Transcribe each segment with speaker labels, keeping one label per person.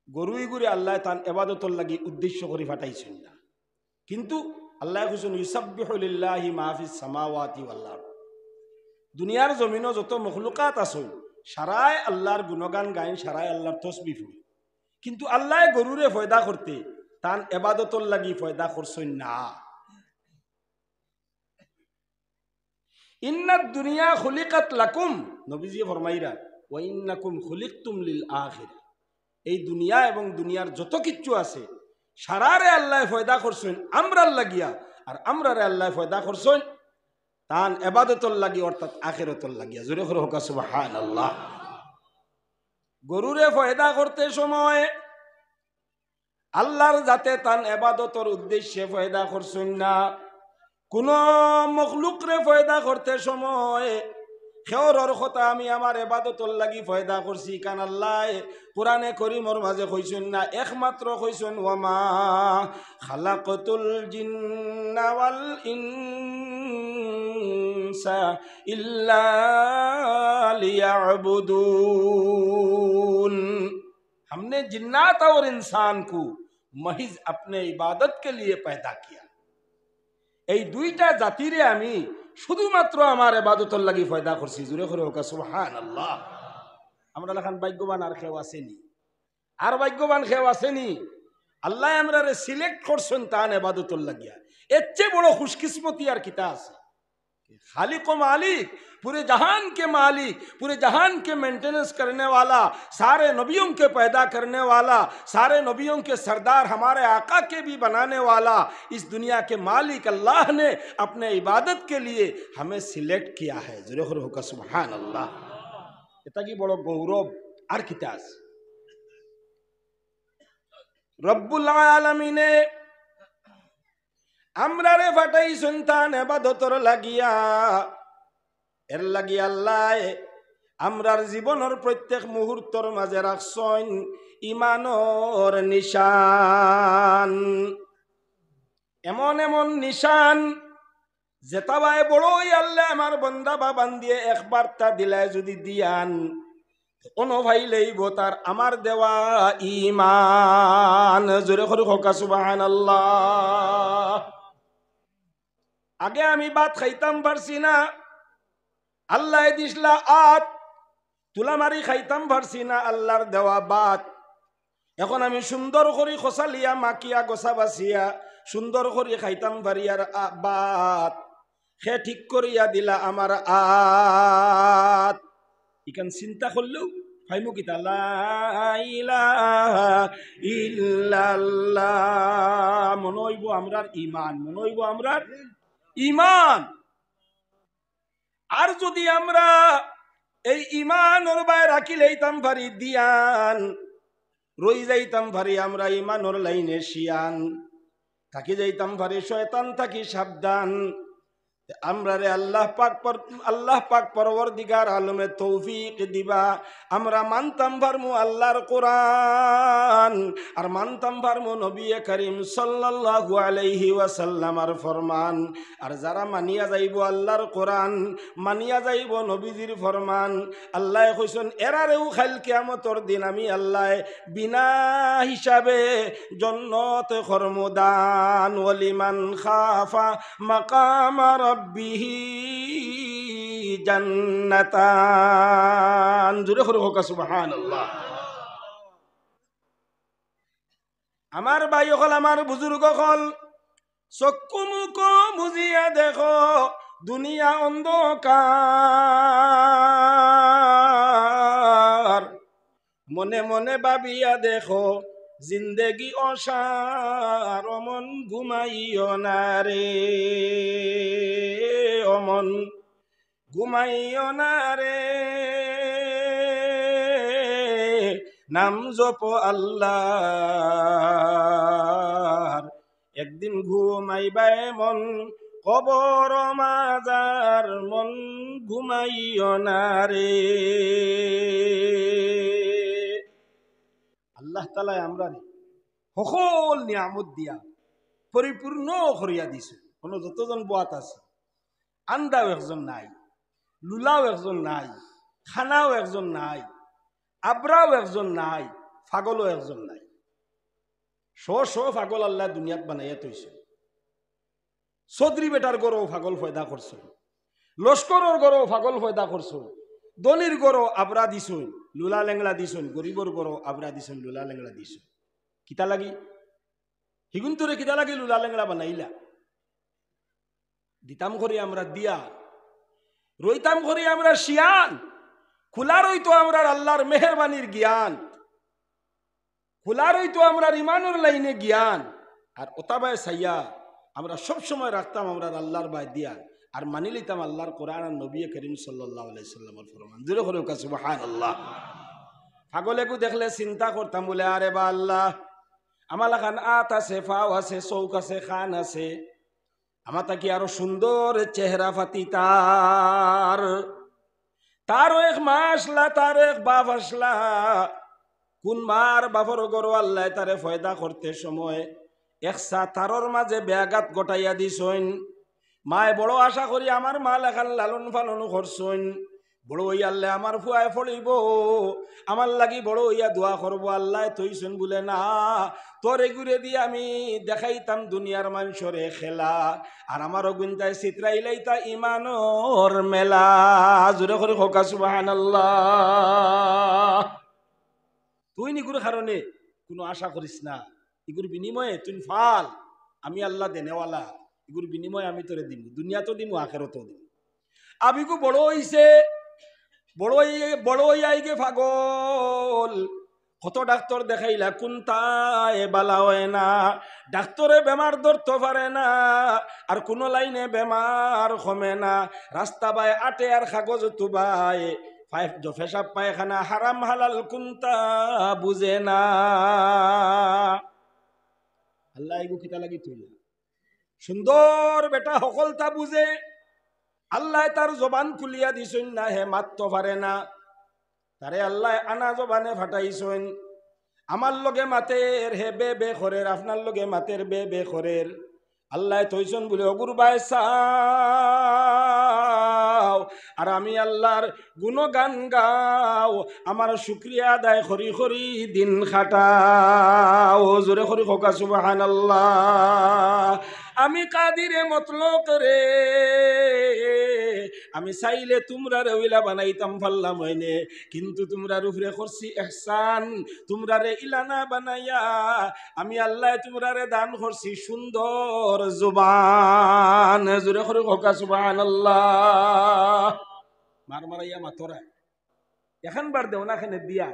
Speaker 1: গরুই গুরি আল্লাহ তান এবাদতর লাগি উদ্দেশ্য করে ফাটাইছেন না, কিন্তু আল্লাহ কইছেন ইউসাব্বিহু লিল্লাহি মা ফিস সামাওয়াতি ওয়াল আরদ। দুনিয়ার জমিনও যত মখলুকাত আছে সারাই আল্লাহর গুণগান গাইন, সারাই আল্লাহর তসবিহ পড়ে, কিন্তু আল্লাহ গরুরে ফয়দা করতে তান এবাদতর লাগি ফয়দা করছেন না। ইন্নাদ দুনিয়া খুলিকাত লাকুম, নবীজি ফরমাইরা ওয়া ইন্নাকুম খুলিকতুম লিল আখিরা। এই দুনিয়া এবং দুনিয়ার যত কিছু আছে সারারে আল্লাহ ফয়দা করছেন আমরার লাগিয়া, আর আমরারে আল্লাহ ফয়দা করছেন তান এবাদতর লাগি, অর্থাৎ আখিরাতর লাগিয়া। জোরে করে হোক সুবহানাল্লাহ। গরুরে ফয়দা করতে সময় আল্লাহর যাতে তান এবাদতর উদ্দেশ্যে ফয়দা করছেন না। কোন মখলুকরে ফয়দা করতে সময় খেওরর কথা আমি আমার এবাদতর লাগি ফয়দা করছি, কারণ আল্লাহ কোরআনে করিমর মাঝে কইছেন না, একমাত্র কইছেন ওয়ামা খালাকতুল জিন্না ওয়াল ইনসা ইল্লা लियअबुदून। हमने जिन्नात और इंसान को महज अपने इबादत के लिए पैदा किया। এই দুইটা জাতিরে আমি শুধুমাত্র আমার ইবাদতর লাগি পয়দা করছি। জোরে করে হোক সুবহানাল্লাহ। আমরা লেখান ভাগ্যবান আর কেউ আসেনি, আর ভাগ্যবান কেউ আসেনি। আল্লাহ আমরারে সিলেক্ট করছেন তান ইবাদতর লাগিয়া। এর চেয়ে বড় খুশকিসমতি আর কিতা আছে? खालिक व मालिक, पूरे जहान के मालिक, पूरे जहान के मेंटेनेंस करने वाला, सारे नबियों के पैदा करने वाला, सारे नबियों के सरदार, हमारे आका के भी बनाने वाला, इस दुनिया के मालिक अल्लाह ने अपने इबादत के लिए हमें सिलेक्ट किया है। ज़रूर होगा सुभान अल्लाह। এটা কি বড় গৌরব আর কিতা আছে? রব্বুল আলামিনে আমরারে ফাটাই সন্তান এবাদতর লাগিয়া, এর লাগিয়া আল্লাহ আমরার জীবনের প্রত্যেক মুহূর্তর মাঝে রাখছেন ইমানর নিশান। এমন এমন নিশান যেতাবায় বড়ই আল্লাহ আমার বন্দা বা বান্দিয়ে একবার তা দিলায় যদি দিয়ান অনুভাইলেইব তার আমার দেওয়া ইমান। জোরে করে হোকা সুবহানাল্লাহ। আগে আমি ভাত খাইতাম পারছি না, আল্লাহ দিসলা আত তুলা মারি খাইতাম পারছি না, আল্লাহর দেওয়া বাত। এখন আমি সুন্দর করে খসালিয়া মাকিয়া গোসা বাসিয়া সুন্দর করে খাইতাম পারিয়ার বাত। সে ঠিক করিয়া দিলা আমার আত। ইখান চিন্তা করলেও ফাইমু কিতা লা ইলাহা ইল্লাল্লাহ। মনে হইব আমরার ইমান, মনে হইব আমরার ইমান। আর যদি আমরা এই ইমানর বাই রাখি লইতাম পারি দিয়ান, রই যাইতাম পারি আমরা ইমানর লাইনে শিয়ান, থাকি যাইতাম পারি শয়তান থাকি সাবধান। আমরা রে আল্লাহ পাক পরওয়ারদিগার আলমে তৌফিক দিবা, আমরা মানতাম পারমু আল্লাহর কোরআন, আর মানতাম পারমু নবী করিম সাল্লাল্লাহু আলাইহি ওয়াসাল্লামার ফরমান। আর যারা মানিয়া যাইব আল্লাহর কোরআন, মানিয়া যাইব নবীজির ফরমান, আল্লাহ কইছেন এরারেও খাইল কিয়ামতর দিন আমি আল্লাহ বিনা হিসাবে জান্নাত খরমদান। ওয়ালিমান খাফা মাকামা রব্বিহি জান্নাতান। জোরে করে হোক সুবহানাল্লাহ। আমার ভাই হল, আমার বুজুর্গ হল, চক্ষু মুখ বুঝিয়া দেখো দুনিয়া অন্ধকার, মনে মনে ভাবিয়া দেখো জিন্দেগি অসার। অমন ঘুমাইও না রে, অমন ঘুমাইও না রে, নাম জপ আল্লাহর। একদিন ঘুমাইবাই মন কবর মাজার, মন ঘুমাইও না রে। আল্লাহ তাআলা আমরা সকল নিয়ামত দিয়া পরিপূর্ণ করিয়া দিছে। কোনো যতজন বাত আছে, আন্দাও একজন নাই, লুলাও একজন নাই, খানাও একজন নাই, আবরাও একজন নাই, পাগলও একজন নাই। পাগল আল্লাহ দুনিয়াত বানাইয়া তৈছে। চৌধুরী বেটার গরও পাগল পয়দা করছো, লস্করের গরও পাগল পয়দা করছো, দলির গরও আবরা দিছুন লুলা লেংলা দিছুন, গরিবর গরও আবরা দিছুন লুলা লেংলা দিছুন। কিতা লাগি হিগুন তোরে কিতা লাগি লুলা লেংলা বানাইলা? দিতাম করি আমরা দিয়া, রইতাম করি আমরা শিয়ান, খোলা রইতো আমরা আল্লাহর মেহরবানির জ্ঞান, খোলা রইতো আমরা ইমানের লাইনে জ্ঞান। আর ওতাবায় সাইয়া আমরা সব সময় রাখতাম আমরা আল্লাহর বাই দিয়া, আর মানি লইতাম আল্লাহর কোরআন আর নবী করিম সাল্লাল্লাহু আলাইহি সাল্লামের ফরমান। জোরে করে সুবহানাল্লাহ। পাগলেকু দেখলে চিন্তা করতাম বলে, আরে বা আল্লাহ, আমার খান আত আছে, ফাও আছে, চৌক আছে, খান আছে, আমার তাকি আরো সুন্দর চেহারা ফাতি তার এক মা আসলা, তার এক বাপ আসলা। কোন মার বাপর গরো আল্লাহ তারে ফয়দা করতে সময় একসা তারর মাঝে ব্যাঘাত গটাইয়া দিছইন। মায় বড় আশা করি আমার মা লেখান লালন পালন করছইন, বড় হইয়া আল্লাহ আমার ফুয়ায় ফলিব, আমার লাগি বড় হইয়া দোয়া করবো। আল্লাহ তৈছেন বলে, না, তোর এগুড়ে দিয়ে আমি দেখাইতাম দুনিয়ার মানুষরে খেলা, আর আমারও গুনতায় চিত্রাইলাইতা ইমানর মেলা। জোরে করে হোকা সুবহানাল্লাহ। তুই নিগুর কারণে কোনো আশা করিস না, এগুর বিনিময়ে তুই ফাল, আমি আল্লাহ দেনেওয়ালা, এগুর বিনিময়ে আমি তোরে দিব, দুনিয়া তো দিব, আখেরাতেও দিব। আবিগু বড় হইছে, বড় হইয়াইগে পাগল, কত ডাক্তার দেখাইলা কোনটায় বালা হয় না, ডাক্তরে বেমার ধরতে পারে না, আর কোন লাইনে বেমার কমে না। রাস্তা বাই আটে আর কাগজ তুবাই, পেশাব পায়খানা হারাম হালাল কোনটা বুঝে না। আল্লাহ এগু কিতা লাগি তুই সুন্দর বেটা সকলটা বুঝে, আল্লাহ তার জবান খুলিয়া দিছেন না, হে মারতে পারে না, তারে আল্লাহ আনা জবানে ফাটাইছেন। আমার লগে মাতের হে বে বে খরের, আপনার লগে মাতের বে বে খরের। আল্লাহ তৈছেন বলে অগুর বাই চাও, আর আমি আল্লাহর গুণগান গাও, আমার শুকরিয়া আদায় করি করি দিন খাটাও। জোরে করি খোকা সুবহানাল্লাহ। আমি কাদিরে মতলক রে, আমি চাইলে তোমরা রেউলা বানাইতাম পারলাম হইনে, কিন্তু তোমরা উপরে করছি ইহসান, তোমরা রে ইলানা বানাইয়া আমি আল্লাহ তোমরা রে দান করছি সুন্দর জুবান। জোরে করে হোকা সুবহানাল্লাহ। মার মারাইয়া মাতরা এখন বার দেও না খানে দিয়া,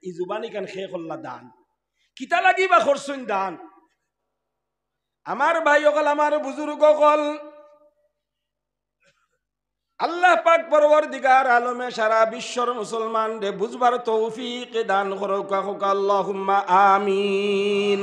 Speaker 1: এই জুবানি কান খেয়ে করলা দান, কিতা লাগিবা করছুন দান। আমার ভাই অকল, আমার বুজুর্গ অকল, আল্লাহ পাক পরওয়ারদিগার আলমে সারা বিশ্বর মুসলমান রে বুঝবার তৌফিক দান করুক। আল্লাহুম্মা আমিন।